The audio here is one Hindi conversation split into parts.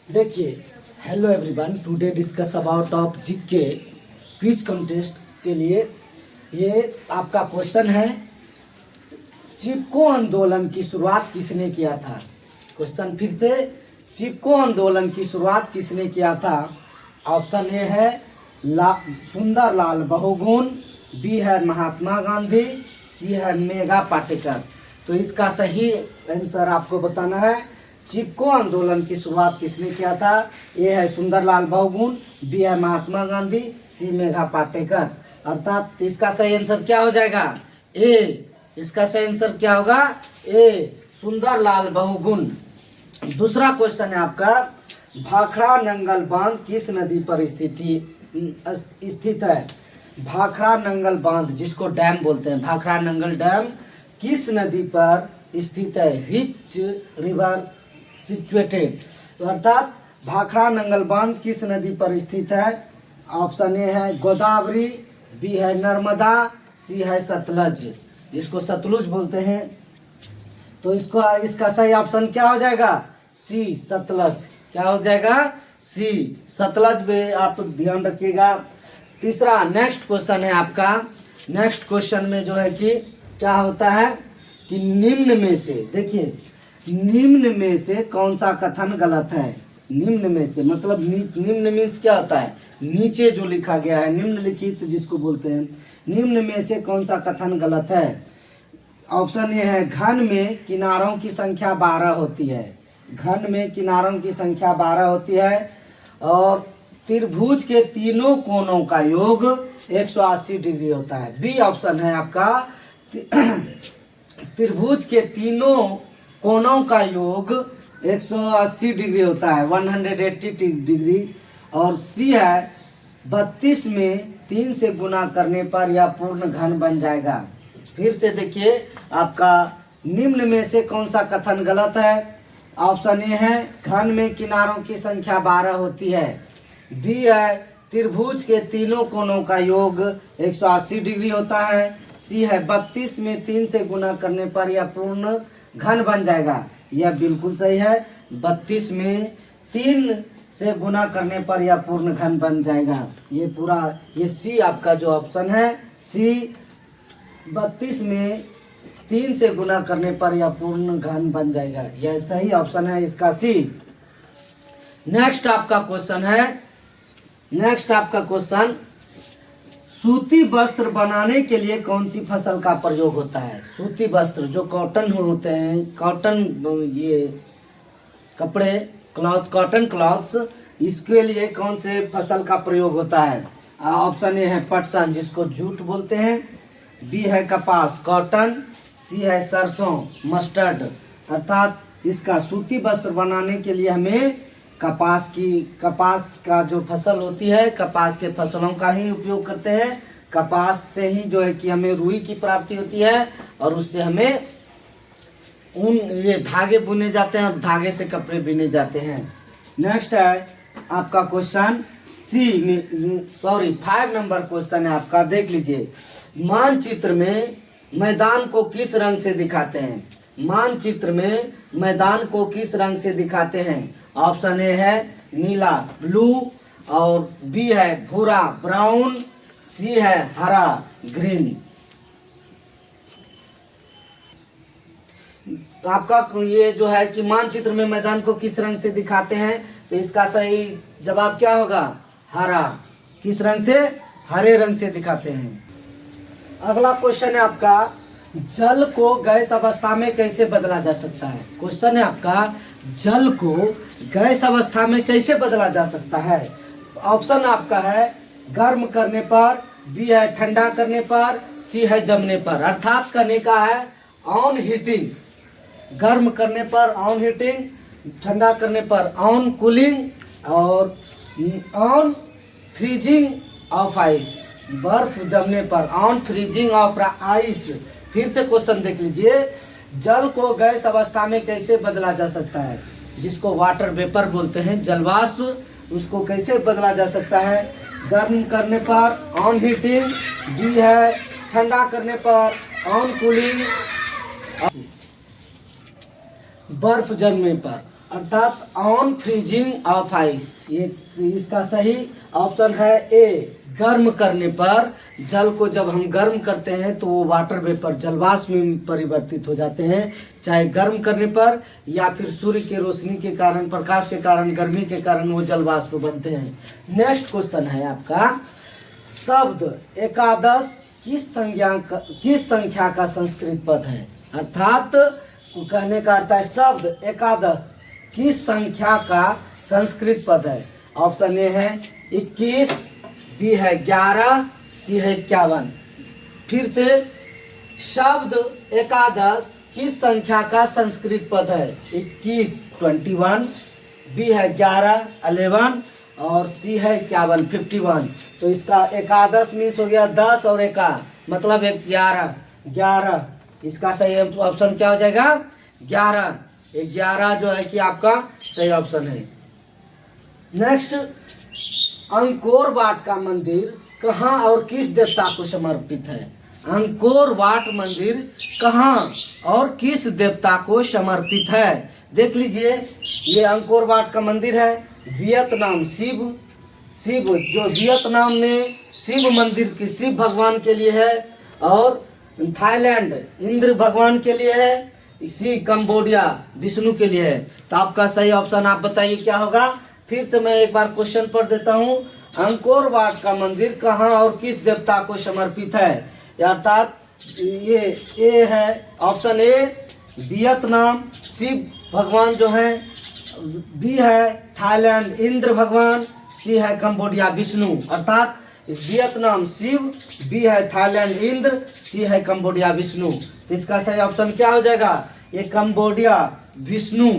देखिए, hello everyone, today discuss about of GK quiz contest के लिए। ये आपका क्वेश्चन है, चिपको आंदोलन की शुरुआत किसने किया था। क्वेश्चन फिर से, चिपको आंदोलन की शुरुआत किसने किया था। ऑप्शन ए है सुंदरलाल बहुगुण, बी है महात्मा गांधी, सी है मेघा पाटेकर। तो इसका सही आंसर आपको बताना है। चिपको आंदोलन की शुरुआत किसने किया था। ए है सुंदरलाल बहुगुण, बी है महात्मा गांधी, सी मेघा पाटेकर। अर्थात इसका सही आंसर क्या हो जाएगा, ए। इसका सही आंसर क्या होगा, ए सुंदरलाल बहुगुण। दूसरा क्वेश्चन है आपका, भाखड़ा नंगल बांध किस नदी पर स्थित है। भाखड़ा नंगल बांध, जिसको डैम बोलते हैं, भाखड़ा नंगल डैम किस नदी पर स्थित है। Which river situated. अर्थात भाखड़ा नंगल बांध किस नदी पर स्थित है। ऑप्शन ए है गोदावरी, बी है नर्मदा, सी है सतलज, जिसको सतलुज बोलते हैं। तो इसका सही ऑप्शन क्या हो जाएगा, सी सतलज। क्या हो जाएगा, सी सतलज में आप ध्यान रखिएगा। तीसरा नेक्स्ट क्वेश्चन है आपका। नेक्स्ट क्वेश्चन में जो है कि क्या होता है कि निम्न में से, देखिए निम्न में से कौन सा कथन गलत है। निम्न में से मतलब निम्न मीन्स क्या होता है, नीचे जो लिखा गया है, निम्नलिखित जिसको बोलते हैं। निम्न में से कौन सा कथन गलत है। ऑप्शन ए है घन में किनारों की संख्या 12 होती है। घन में किनारों की संख्या 12 होती है और त्रिभुज के तीनों कोनों का योग 180 डिग्री होता है। बी ऑप्शन है आपका, त्रिभुज के तीनों कोनों का योग 180 डिग्री होता है, 180 डिग्री। और सी है 32 में 3 से गुना करने पर यह पूर्ण घन बन जाएगा। फिर से देखिए आपका, निम्न में से कौन सा कथन गलत है। ऑप्शन ए है घन में किनारों की संख्या 12 होती है, बी है त्रिभुज के तीनों कोनों का योग 180 डिग्री होता है, सी है 32 में 3 से गुना करने पर यह पूर्ण घन बन जाएगा। यह बिल्कुल सही है, 32 में 3 से गुना करने पर यह पूर्ण घन बन जाएगा। ये पूरा, ये सी आपका जो ऑप्शन है, सी 32 में 3 से गुना करने पर यह पूर्ण घन बन जाएगा। यह सही ऑप्शन है, इसका सी। नेक्स्ट आपका क्वेश्चन है, नेक्स्ट आपका क्वेश्चन, सूती वस्त्र बनाने के लिए कौन सी फसल का प्रयोग होता है। सूती वस्त्र जो कॉटन होते हैं, कॉटन ये कपड़े, क्लॉथ, कॉटन क्लॉथ्स, इसके लिए कौन से फसल का प्रयोग होता है। ऑप्शन ए है पटसन, जिसको जूट बोलते हैं, बी है कपास कॉटन, सी है सरसों मस्टर्ड। अर्थात इसका सूती वस्त्र बनाने के लिए हमें कपास का जो फसल होती है, कपास के फसलों का ही उपयोग करते हैं। कपास से ही जो है कि हमें रुई की प्राप्ति होती है और उससे हमें ये धागे बुने जाते हैं और धागे से कपड़े बुने जाते हैं। नेक्स्ट है आपका क्वेश्चन सी, 5 नंबर क्वेश्चन है आपका, देख लीजिए। मानचित्र में मैदान को किस रंग से दिखाते हैं। मानचित्र में मैदान को किस रंग से दिखाते हैं। ऑप्शन ए है नीला ब्लू, और बी है भूरा ब्राउन, सी है हरा ग्रीन। आपका ये जो है कि मानचित्र में मैदान को किस रंग से दिखाते हैं, तो इसका सही जवाब क्या होगा, हरा। किस रंग से, हरे रंग से दिखाते हैं। अगला क्वेश्चन है आपका, जल को गैस अवस्था में कैसे बदला जा सकता है। क्वेश्चन है आपका, जल को गैस अवस्था में कैसे बदला जा सकता है। ऑप्शन आपका है गर्म करने पर, बी है ठंडा करने पर, सी है जमने पर। अर्थात कहने का है ऑन हीटिंग, गर्म करने पर ऑन हीटिंग, ठंडा करने पर ऑन कूलिंग, और ऑन फ्रीजिंग ऑफ आइस, बर्फ जमने पर ऑन फ्रीजिंग ऑफ आइस। फिर से क्वेश्चन देख लीजिए, जल को गैस अवस्था में कैसे बदला जा सकता है, जिसको वाटर वेपर बोलते हैं, जलवाष्प, उसको कैसे बदला जा सकता है। गर्म करने पर ऑन हीटिंग, बी है ठंडा करने पर ऑन कूलिंग, बर्फ जमने पर अर्थात ऑन फ्रीजिंग ऑफ आइस। ये इसका सही ऑप्शन है ए, गर्म करने पर। जल को जब हम गर्म करते हैं तो वो वाटर वेपर जलवाष्प में परिवर्तित हो जाते हैं, चाहे गर्म करने पर या फिर सूर्य की रोशनी के कारण, प्रकाश के कारण, गर्मी के कारण वो जलवाष्प बनते हैं। नेक्स्ट क्वेश्चन है आपका, शब्द एकादश किस संख्या का संस्कृत पद है? अर्थात कहने का अर्थ है शब्द एकादश किस संख्या का संस्कृत पद है? ऑप्शन ए है 21, बी है 11, सी है 51। फिर से, शब्द एकादश किस संख्या का संस्कृत पद है? 21 21, बी है 11 11 और सी है 51 51। तो इसका एकादश मीन्स हो गया 10 और एका मतलब 11 11। इसका सही ऑप्शन क्या हो जाएगा? 11 11 जो है कि आपका सही ऑप्शन है। नेक्स्ट, अंकोर वाट का मंदिर कहाँ और किस देवता को समर्पित है? अंकोर वाट मंदिर कहाँ और किस देवता को समर्पित है? देख लीजिए, ये अंकोर वाट का मंदिर है वियतनाम, शिव जो वियतनाम में शिव मंदिर की शिव भगवान के लिए है, और थाईलैंड इंद्र भगवान के लिए है, इसी कंबोडिया विष्णु के लिए है। तो आपका सही ऑप्शन आप बताइए क्या होगा? फिर से मैं एक बार क्वेश्चन पढ़ देता हूँ। अंकोर वाट का मंदिर कहाँ और किस देवता को समर्पित है? अर्थात ये ए है, ऑप्शन ए वियतनाम शिव भगवान जो है, बी है थाईलैंड इंद्र भगवान, सी है कंबोडिया विष्णु। अर्थात वियतनाम शिव, बी है थाईलैंड इंद्र, सी है कंबोडिया विष्णु। तो इसका सही ऑप्शन क्या हो जाएगा? ये कंबोडिया विष्णु,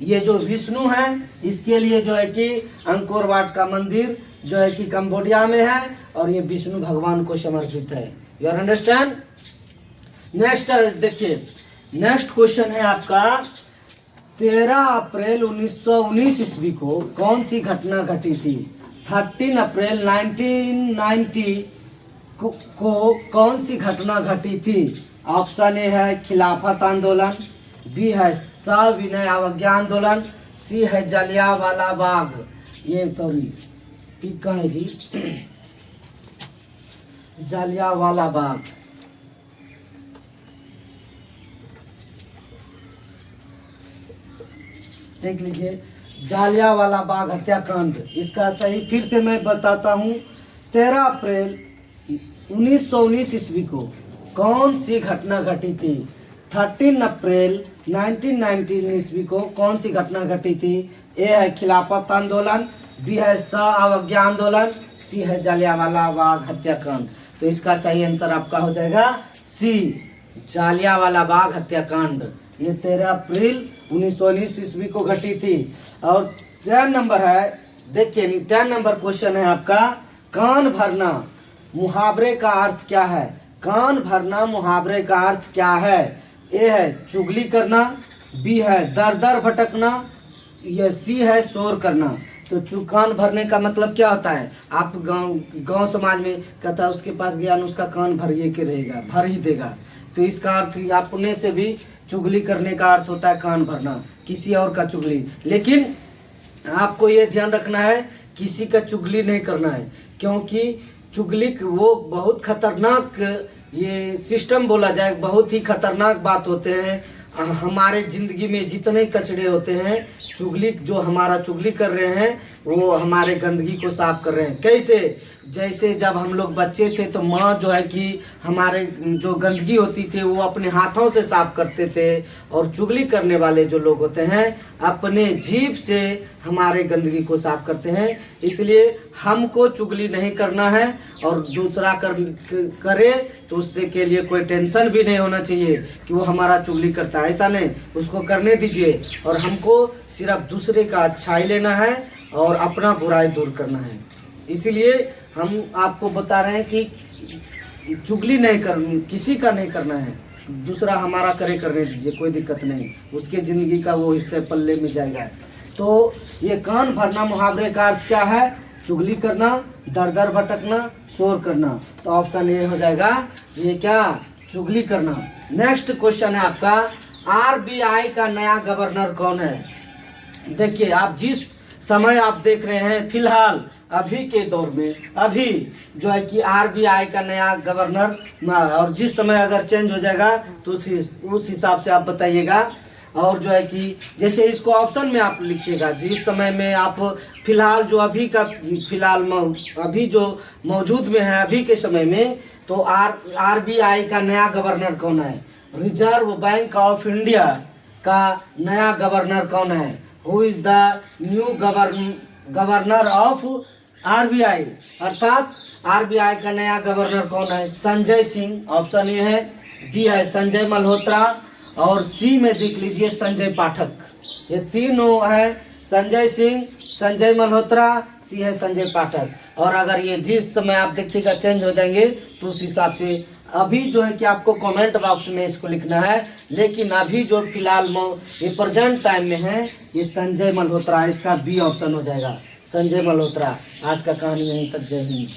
ये जो विष्णु है इसके लिए जो है कि अंकोर वाट का मंदिर जो है कि कंबोडिया में है और ये विष्णु भगवान को समर्पित है। You are understand? नेक्स्ट देखिए, नेक्स्ट क्वेश्चन है आपका, 13 अप्रैल 1919 ईस्वी को कौन सी घटना घटी थी? 13 अप्रैल 1990 को कौन सी घटना घटी थी? ऑप्शन ए है खिलाफत आंदोलन, बी है सविनय अवज्ञा आंदोलन, सी है जलियांवाला बाग, ये सॉरी ठीक कहाँ है जी? जलियांवाला बाग। देख लीजिए, जलियांवाला बाग हत्याकांड। इसका सही फिर से मैं बताता हूँ, 13 अप्रैल 1919 ईस्वी को कौन सी घटना घटी थी? 13 अप्रैल 1919 ईस्वी को कौन सी घटना घटी थी? ए है खिलाफत आंदोलन, बी है अवज्ञा आंदोलन, सी है जलियांवाला बाग हत्याकांड। तो इसका सही आंसर आपका हो जाएगा सी, जलियांवाला बाग हत्याकांड। ये 13 अप्रैल 1919 ईस्वी को घटी थी। और 10 नंबर है, देखिए 10 नंबर क्वेश्चन है आपका, कान भरना मुहावरे का अर्थ क्या है? कान भरना मुहावरे का अर्थ क्या है? ए है चुगली करना, बी है दर दर भटकना, या सी है शोर करना। तो कान भरने का मतलब क्या होता है? आप गांव समाज में कहता है उसके पास ज्ञान उसका कान भरिए के रहेगा, भर ही देगा। तो इसका अर्थ अपने से भी चुगली करने का अर्थ होता है कान भरना, किसी और का चुगली। लेकिन आपको ये ध्यान रखना है किसी का चुगली नहीं करना है, क्योंकि चुगली वो बहुत खतरनाक ये सिस्टम बोला जाए, बहुत ही खतरनाक बात होते हैं। हमारे जिंदगी में जितने कचड़े होते हैं, चुगली जो हमारा चुगली कर रहे हैं वो हमारे गंदगी को साफ कर रहे हैं। कैसे? जैसे जब हम लोग बच्चे थे तो माँ जो है कि हमारे जो गंदगी होती थी वो अपने हाथों से साफ करते थे, और चुगली करने वाले जो लोग होते हैं अपने जीभ से हमारे गंदगी को साफ करते हैं। इसलिए हमको चुगली नहीं करना है, और दूसरा करे तो उससे के लिए कोई टेंशन भी नहीं होना चाहिए कि वो हमारा चुगली करता है, ऐसा नहीं, उसको करने दीजिए। और हमको सिर्फ दूसरे का अच्छाई लेना है और अपना बुराई दूर करना है। इसीलिए हम आपको बता रहे हैं कि चुगली नहीं करनी, किसी का नहीं करना है, दूसरा हमारा करने दीजिए, कोई दिक्कत नहीं, उसके ज़िंदगी का वो हिस्से पल्ले में जाएगा। तो ये कान भरना मुहावरे का अर्थ क्या है? चुगली करना, दर दर भटकना, शोर करना। तो ऑप्शन ए हो जाएगा ये क्या? चुगली करना। नेक्स्ट क्वेश्चन है आपका, आरबीआई का नया गवर्नर कौन है? देखिए, आप जिस समय आप देख रहे हैं फिलहाल अभी के दौर में, अभी जो है कि आरबीआई का नया गवर्नर और जिस समय अगर चेंज हो जाएगा तो उस हिसाब से आप बताइएगा। और जो है कि जैसे इसको ऑप्शन में आप लिखिएगा, जिस समय में आप फिलहाल जो अभी का अभी जो मौजूद में है अभी के समय में, तो आरबीआई का नया गवर्नर कौन है, रिजर्व बैंक ऑफ इंडिया का नया गवर्नर कौन है, who is the new governor of RBI, अर्थात आरबीआई का नया गवर्नर कौन है, संजय सिंह। ऑप्शन ए है, बी है संजय मल्होत्रा, और सी में देख लीजिए संजय पाठक। ये तीनों है, संजय सिंह, संजय मल्होत्रा, सी है संजय पाठक। और अगर ये जिस समय आप देखिएगा चेंज हो जाएंगे तो उस हिसाब से अभी जो है कि आपको कमेंट बॉक्स में इसको लिखना है, लेकिन अभी जो फिलहाल ये प्रेजेंट टाइम में है ये संजय मल्होत्रा, इसका बी ऑप्शन हो जाएगा, संजय मल्होत्रा। आज का कहानी यहीं तक, जय हिंद।